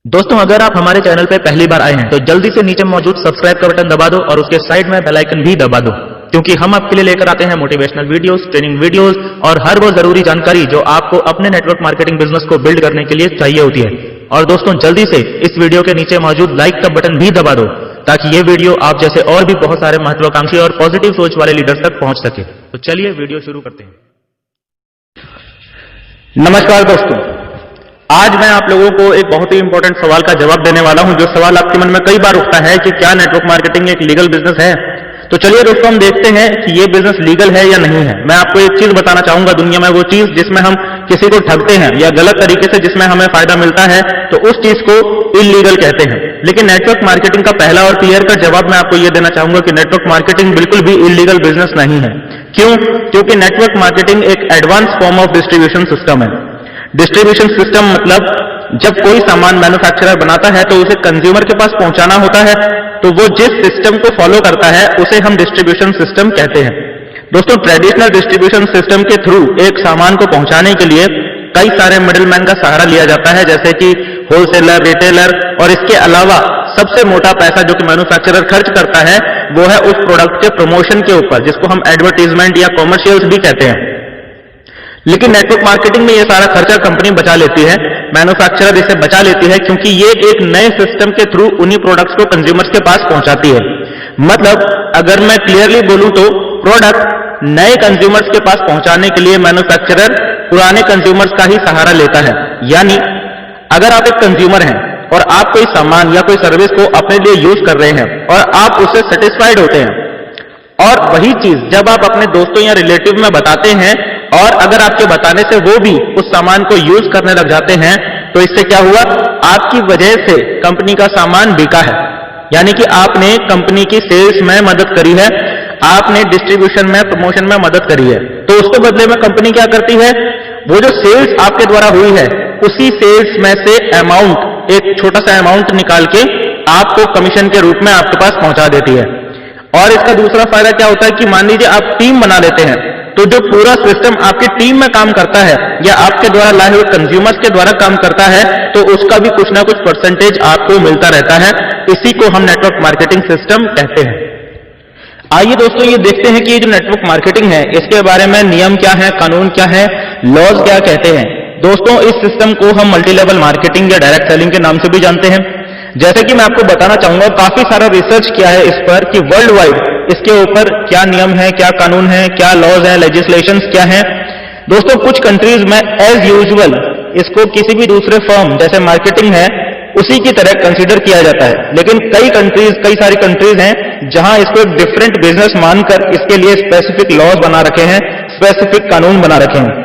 दोस्तों, अगर आप हमारे चैनल पर पहली बार आए हैं तो जल्दी से नीचे मौजूद सब्सक्राइब का बटन दबा दो और उसके साइड में बेल आइकन भी दबा दो, क्योंकि हम आपके लिए लेकर आते हैं मोटिवेशनल वीडियोस, ट्रेनिंग वीडियोस और हर वो जरूरी जानकारी जो आपको अपने नेटवर्क मार्केटिंग बिजनेस को बिल्ड करने के लिए चाहिए होती है। और दोस्तों, जल्दी से इस वीडियो के नीचे मौजूद लाइक का बटन भी दबा दो ताकि ये वीडियो आप जैसे और भी बहुत सारे महत्वाकांक्षी और पॉजिटिव सोच वाले लीडर्स तक पहुंच सके। तो चलिए वीडियो शुरू करते हैं। नमस्कार दोस्तों, आज मैं आप लोगों को एक बहुत ही इंपॉर्टेंट सवाल का जवाब देने वाला हूं, जो सवाल आपके मन में कई बार उठता है कि क्या नेटवर्क मार्केटिंग एक लीगल बिजनेस है। तो चलिए दोस्तों, हम देखते हैं कि ये बिजनेस लीगल है या नहीं है। मैं आपको एक चीज बताना चाहूंगा दुनिया में, वो चीज जिसमें हम किसी को ठगते हैं या गलत तरीके से जिसमें हमें फायदा मिलता है, तो उस चीज को इलीगल कहते हैं। लेकिन नेटवर्क मार्केटिंग का पहला और क्लियर कट जवाब मैं आपको यह देना चाहूंगा कि नेटवर्क मार्केटिंग बिल्कुल भी इलीगल बिजनेस नहीं है। क्यों? क्योंकि नेटवर्क मार्केटिंग एक advance form of distribution system है। डिस्ट्रीब्यूशन सिस्टम मतलब जब कोई सामान मैन्युफैक्चरर बनाता है तो उसे कंज्यूमर के पास पहुंचाना होता है, तो वो जिस सिस्टम को फॉलो करता है उसे हम डिस्ट्रीब्यूशन सिस्टम कहते हैं। दोस्तों, ट्रेडिशनल डिस्ट्रीब्यूशन सिस्टम के थ्रू एक सामान को पहुंचाने के लिए कई सारे मिडिलमैन का सहारा लिया जाता है, जैसे कि होलसेलर, रिटेलर, और इसके अलावा सबसे मोटा पैसा जो कि मैन्युफैक्चरर खर्च करता है वो है उस प्रोडक्ट के प्रमोशन के ऊपर, जिसको हम एडवर्टीजमेंट या कॉमर्शियल्स भी कहते हैं। लेकिन नेटवर्क मार्केटिंग में ये सारा खर्चा कंपनी बचा लेती है, मैन्युफैक्चरर इसे बचा लेती है, क्योंकि ये एक नए सिस्टम के थ्रू उन्हीं प्रोडक्ट्स को कंज्यूमर्स के पास पहुंचाती है। मतलब अगर मैं क्लियरली बोलूं तो प्रोडक्ट नए कंज्यूमर्स के पास पहुंचाने के लिए मैन्युफैक्चरर पुराने कंज्यूमर्स का ही सहारा लेता है। यानी अगर आप एक कंज्यूमर हैं और आप कोई सामान या कोई सर्विस को अपने लिए यूज कर रहे हैं और आप उससे सेटिस्फाइड होते हैं, और वही चीज जब आप अपने दोस्तों या रिलेटिव में बताते हैं और अगर आपके बताने से वो भी उस सामान को यूज करने लग जाते हैं, तो इससे क्या हुआ? आपकी वजह से कंपनी का सामान बिका है, यानी कि आपने कंपनी की सेल्स में मदद करी है, आपने डिस्ट्रीब्यूशन में, प्रमोशन में मदद करी है। तो उसके बदले में कंपनी क्या करती है? वो जो सेल्स आपके द्वारा हुई है उसी सेल्स में से अमाउंट, एक छोटा सा अमाउंट निकाल के आपको कमीशन के रूप में आपके पास पहुंचा देती है। और इसका दूसरा फायदा क्या होता है कि मान लीजिए आप टीम बना लेते हैं, तो जो पूरा सिस्टम आपकी टीम में काम करता है या आपके द्वारा लाए हुए कंज्यूमर्स के द्वारा काम करता है, तो उसका भी कुछ ना कुछ परसेंटेज आपको मिलता रहता है। इसी को हम नेटवर्क मार्केटिंग सिस्टम कहते हैं। आइए दोस्तों, ये देखते हैं कि ये जो नेटवर्क मार्केटिंग है इसके बारे में नियम क्या है, कानून क्या है, लॉज क्या कहते हैं। दोस्तों, इस सिस्टम को हम मल्टी लेवल मार्केटिंग या डायरेक्ट सेलिंग के नाम से भी जानते हैं। जैसे कि मैं आपको बताना चाहूंगा, काफी सारा रिसर्च किया है इस पर कि वर्ल्ड वाइड इसके ऊपर क्या नियम है, क्या कानून है, क्या लॉज है, लेजिस्लेशंस क्या है। दोस्तों, कुछ कंट्रीज में एज यूजुअल इसको किसी भी दूसरे फर्म जैसे मार्केटिंग है उसी की तरह कंसीडर किया जाता है, लेकिन कई सारी कंट्रीज हैं जहां इसको एक डिफरेंट बिजनेस मानकर इसके लिए स्पेसिफिक लॉज बना रखे हैं, स्पेसिफिक कानून बना रखे हैं।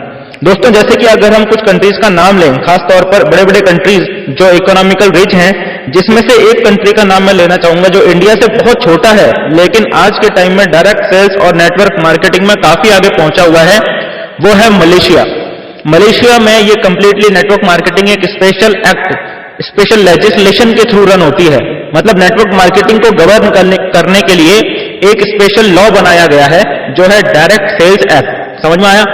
दोस्तों, जैसे कि अगर हम कुछ कंट्रीज का नाम लें, खासतौर पर बड़े बड़े कंट्रीज जो इकोनॉमिकल रिच हैं, जिसमें से एक कंट्री का नाम मैं लेना चाहूंगा जो इंडिया से बहुत छोटा है लेकिन आज के टाइम में डायरेक्ट सेल्स और नेटवर्क मार्केटिंग में काफी आगे पहुंचा हुआ है, वो है मलेशिया। मलेशिया में ये कंप्लीटली नेटवर्क मार्केटिंग एक स्पेशल एक्ट, स्पेशल लेजिस्लेशन के थ्रू रन होती है। मतलब नेटवर्क मार्केटिंग को गवर्न करने के लिए एक स्पेशल लॉ बनाया गया है जो है डायरेक्ट सेल्स एक्ट। समझ में आया?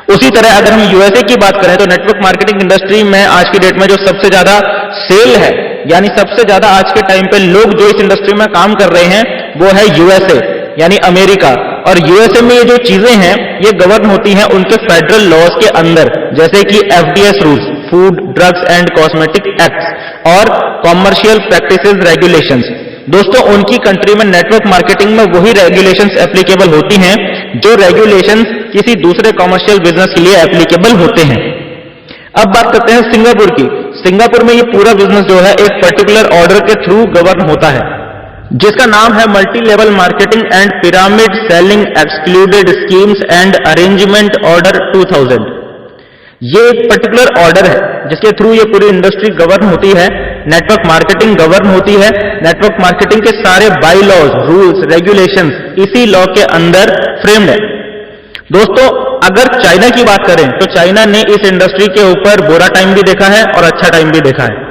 उसी तरह अगर हम यूएसए की बात करें तो नेटवर्क मार्केटिंग इंडस्ट्री में आज की डेट में जो सबसे ज्यादा सेल है, यानी सबसे ज्यादा आज के टाइम पे लोग जो इस इंडस्ट्री में काम कर रहे हैं वो है यूएसए, यानी अमेरिका। और यूएसए में ये जो चीजें हैं ये गवर्न होती हैं उनके फेडरल लॉज के अंदर, जैसे कि FDS rules, food drugs and cosmetic act, और कॉमर्शियल प्रैक्टिसेस रेगुलेशंस। दोस्तों, उनकी कंट्री में नेटवर्क मार्केटिंग में वही रेगुलेशंस एप्लीकेबल होती हैं जो रेगुलेशंस किसी दूसरे कॉमर्शियल बिजनेस के लिए एप्लीकेबल होते हैं। अब बात करते हैं सिंगापुर की। सिंगापुर में ये पूरा बिजनेस जो है एक पर्टिकुलर ऑर्डर के थ्रू गवर्न होता है, जिसका नाम है multi level marketing and pyramid selling excluded schemes and arrangement order 2000। ये एक पर्टिकुलर ऑर्डर है जिसके थ्रू ये पूरी इंडस्ट्री गवर्न होती है, नेटवर्क मार्केटिंग गवर्न होती है। नेटवर्क मार्केटिंग के सारे बाई लॉज, रूल्स, रेगुलेशंस इसी लॉ के अंदर फ्रेम्ड है। दोस्तों, अगर चाइना की बात करें तो चाइना ने इस इंडस्ट्री के ऊपर बुरा टाइम भी देखा है और अच्छा टाइम भी देखा है।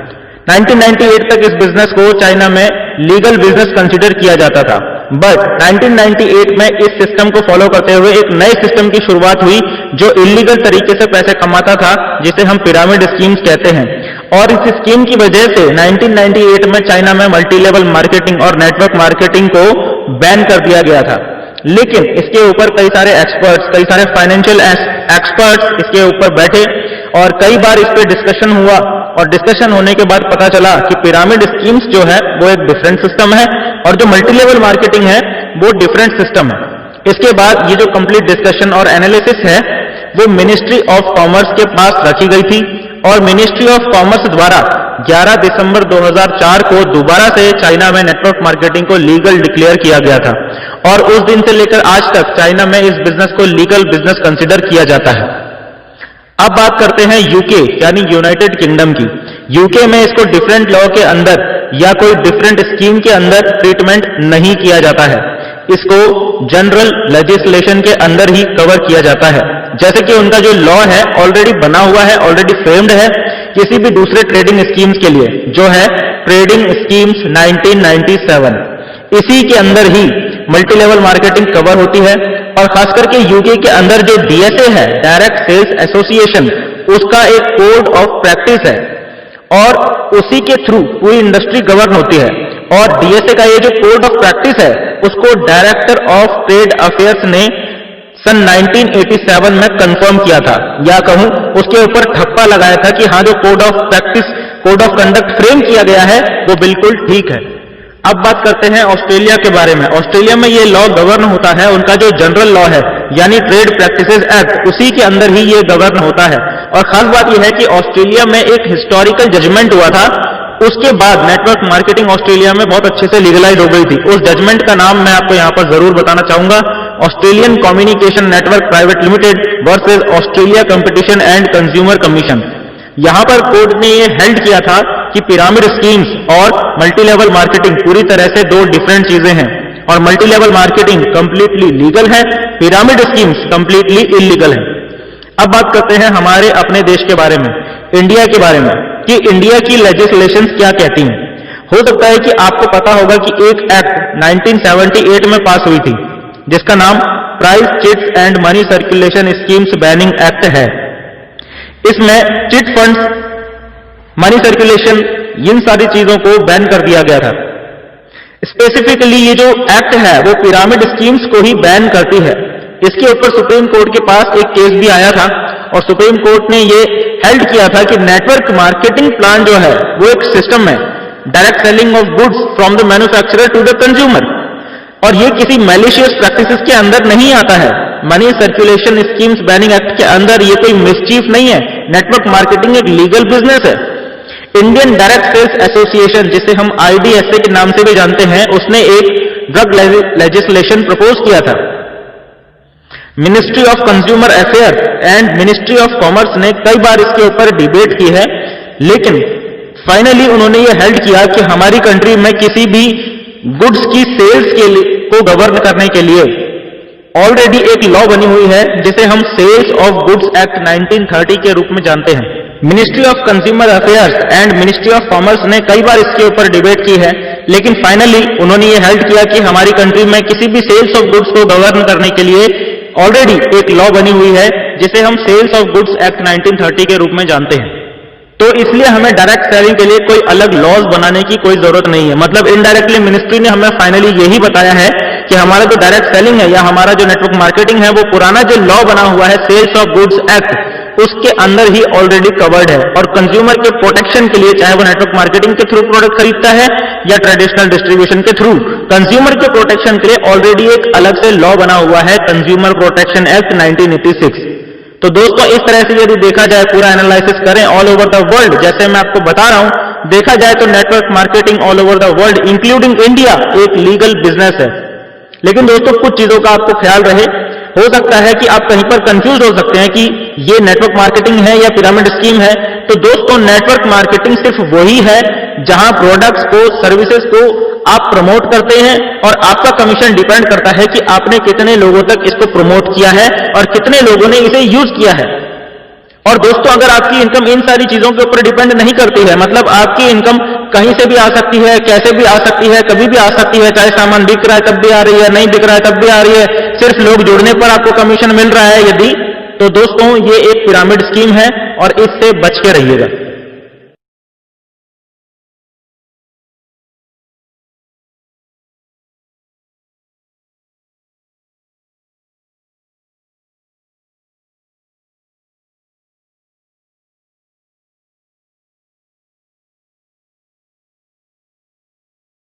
1998 तक इस बिजनेस को चाइना में लीगल बिजनेस कंसीडर किया जाता था, बट 1998 में इस सिस्टम को फॉलो करते हुए एक नए सिस्टम की शुरुआत हुई जो इलीगल तरीके से पैसे कमाता था, जिसे हम पिरामिड स्कीम्स कहते हैं। और इस स्कीम की वजह से 1998 में चाइना में मल्टी लेवल मार्केटिंग और नेटवर्क मार्केटिंग को बैन कर दिया गया था। लेकिन इसके ऊपर कई सारे एक्सपर्ट्स, कई सारे फाइनेंशियल एक्सपर्ट्स इसके ऊपर बैठे और कई बार इस पे डिस्कशन हुआ, और डिस्कशन होने के बाद पता चला कि पिरामिड स्कीम्स जो है वो एक डिफरेंट सिस्टम है और जो मल्टी लेवल मार्केटिंग है वो डिफरेंट सिस्टम है। इसके बाद ये जो कंप्लीट डिस्कशन और एनालिसिस है वो मिनिस्ट्री ऑफ कॉमर्स के पास रखी गई थी और मिनिस्ट्री ऑफ कॉमर्स द्वारा 11 दिसंबर 2004 को दोबारा से चाइना में नेटवर्क मार्केटिंग को लीगल डिक्लेयर किया गया था और उस दिन से लेकर आज तक चाइना में इस बिजनेस को लीगल बिजनेस कंसिडर किया जाता है। अब बात करते हैं यूके यानी यूनाइटेड किंगडम की। यूके में इसको डिफरेंट लॉ के अंदर या कोई डिफरेंट स्कीम के अंदर ट्रीटमेंट नहीं किया जाता है, इसको जनरल लेजिस्लेशन के अंदर ही कवर किया जाता है। जैसे कि उनका जो लॉ है ऑलरेडी बना हुआ है, ऑलरेडी फ्रेम्ड है किसी भी दूसरे ट्रेडिंग स्कीम्स के लिए, जो है ट्रेडिंग स्कीम्स 1997। इसी के अंदर ही मल्टी लेवल मार्केटिंग कवर होती है और खास करके यूके के अंदर जो डीएसए है, डायरेक्ट सेल्स एसोसिएशन, उसका एक कोड ऑफ प्रैक्टिस है और उसी के थ्रू पूरी इंडस्ट्री गवर्न होती है। और डीएसए का ये जो कोड ऑफ प्रैक्टिस है उसको डायरेक्टर ऑफ ट्रेड अफेयर्स ने सन 1987 में कंफर्म किया था, या कहूं उसके ऊपर ठप्पा लगाया था कि हाँ जो code of practice, code of conduct frame किया गया है वो बिल्कुल ठीक है। अब बात करते हैं ऑस्ट्रेलिया के बारे में। ऑस्ट्रेलिया में ये लॉ गवर्न होता है, उनका जो जनरल लॉ है यानी ट्रेड प्रैक्टिसेस एक्ट, उसी के अंदर ही ये गवर्न होता है। और खास बात यह है कि ऑस्ट्रेलिया में एक हिस्टोरिकल जजमेंट हुआ था, उसके बाद नेटवर्क मार्केटिंग ऑस्ट्रेलिया में बहुत अच्छे से लीगलाइज हो गई थी। उस जजमेंट का नाम मैं आपको यहां पर जरूर बताना चाहूंगा, Australian communication network private limited versus Australia competition and consumer commission. यहां पर कोर्ट ने ये हेल्ड किया था कि पिरामिड स्कीम्स और मल्टी लेवल मार्केटिंग पूरी तरह से दो डिफरेंट चीजें हैं और multi level marketing completely legal है, पिरामिड स्कीम्स कंप्लीटली इलीगल है। अब बात करते हैं हमारे अपने देश के बारे में, इंडिया के बारे में, कि इंडिया की लेजिस्लेशंस क्या कहती हैं। हो सकता है कि आपको पता होगा कि एक एक्ट 1978 में पास हुई थी जिसका नाम price chits and money circulation schemes banning act है। इसमें चिट फंड्स, मनी सर्कुलेशन, इन सारी चीजों को बैन कर दिया गया था। स्पेसिफिकली ये जो एक्ट है वो पिरामिड स्कीम्स को ही बैन करती है। इसके ऊपर सुप्रीम कोर्ट के पास एक केस भी आया था और सुप्रीम कोर्ट ने ये हेल्ड किया था कि नेटवर्क मार्केटिंग प्लान जो है वो एक सिस्टम है, direct selling of goods from the manufacturer to the consumer, और ये किसी मैलिशियस प्रैक्टिसेस के अंदर नहीं आता है। Money circulation schemes banning act के अंदर ये कोई मिसचीफ नहीं है, नेटवर्क मार्केटिंग एक लीगल बिजनेस है। इंडियन डायरेक्ट सेल्स एसोसिएशन, जिसे हम IDSA के नाम से भी जानते हैं, उसने एक ड्रग लेजिस्लेशन प्रपोज किया था। Ministry of consumer affair and ministry of commerce ने कई बार इसके ऊपर डिबेट की है, लेकिन फाइनली उन्होंने ये हेल्ड किया कि हमारी कंट्री में किसी भी गुड्स की सेल्स के लिए को गवर्न करने के लिए ऑलरेडी एक लॉ बनी हुई है जिसे हम सेल्स ऑफ गुड्स एक्ट 1930 के रूप में जानते हैं। Ministry of consumer affairs and ministry of commerce ने कई बार इसके ऊपर डिबेट की है, लेकिन फाइनली उन्होंने ये हेल्ड किया कि हमारी कंट्री में किसी भी सेल्स ऑफ गुड्स को गवर्न करने के लिए ऑलरेडी एक लॉ बनी हुई है जिसे हम सेल्स ऑफ गुड्स एक्ट 1930 के रूप में जानते हैं। तो इसलिए हमें डायरेक्ट सेलिंग के लिए कोई अलग लॉज बनाने की कोई जरूरत नहीं है। मतलब इनडायरेक्टली मिनिस्ट्री ने हमें फाइनली यही बताया है कि हमारा जो डायरेक्ट सेलिंग है या हमारा जो नेटवर्क मार्केटिंग है वो पुराना जो लॉ बना हुआ है सेल्स ऑफ गुड्स एक्ट, उसके अंदर ही ऑलरेडी कवर्ड है। और कंज्यूमर के प्रोटेक्शन के लिए, चाहे वो नेटवर्क मार्केटिंग के थ्रू प्रोडक्ट खरीदता है या ट्रेडिशनल डिस्ट्रीब्यूशन के थ्रू, कंज्यूमर के प्रोटेक्शन के लिए ऑलरेडी एक अलग से लॉ बना हुआ है, कंज्यूमर प्रोटेक्शन एक्ट 1986। तो दोस्तों इस तरह से यदि देखा जाए, पूरा एनालिसिस करें ऑल ओवर द वर्ल्ड, जैसे मैं आपको बता रहा हूं, देखा जाए तो network marketing all over the world including India एक लीगल बिजनेस है। लेकिन दोस्तों कुछ चीजों का आपको ख्याल रहे, हो सकता है कि आप कहीं पर कंफ्यूज हो सकते हैं कि ये नेटवर्क मार्केटिंग है या पिरामिड स्कीम है। तो दोस्तों नेटवर्क मार्केटिंग सिर्फ वही है जहां प्रोडक्ट्स को, सर्विसेज को आप प्रमोट करते हैं और आपका कमीशन डिपेंड करता है कि आपने कितने लोगों तक इसको प्रमोट किया है और कितने लोगों ने इसे यूज किया है। और दोस्तों अगर आपकी इनकम इन सारी चीजों के ऊपर डिपेंड नहीं करती है, मतलब आपकी इनकम कहीं से भी आ सकती है, कैसे भी आ सकती है, कभी भी आ सकती है, चाहे सामान बिक रहा है तब भी आ रही है, नहीं बिक रहा है तब भी आ रही है, सिर्फ लोग जुड़ने पर आपको कमीशन मिल रहा है यदि, तो दोस्तों ये एक पिरामिड स्कीम है और इससे बच के रहिएगा।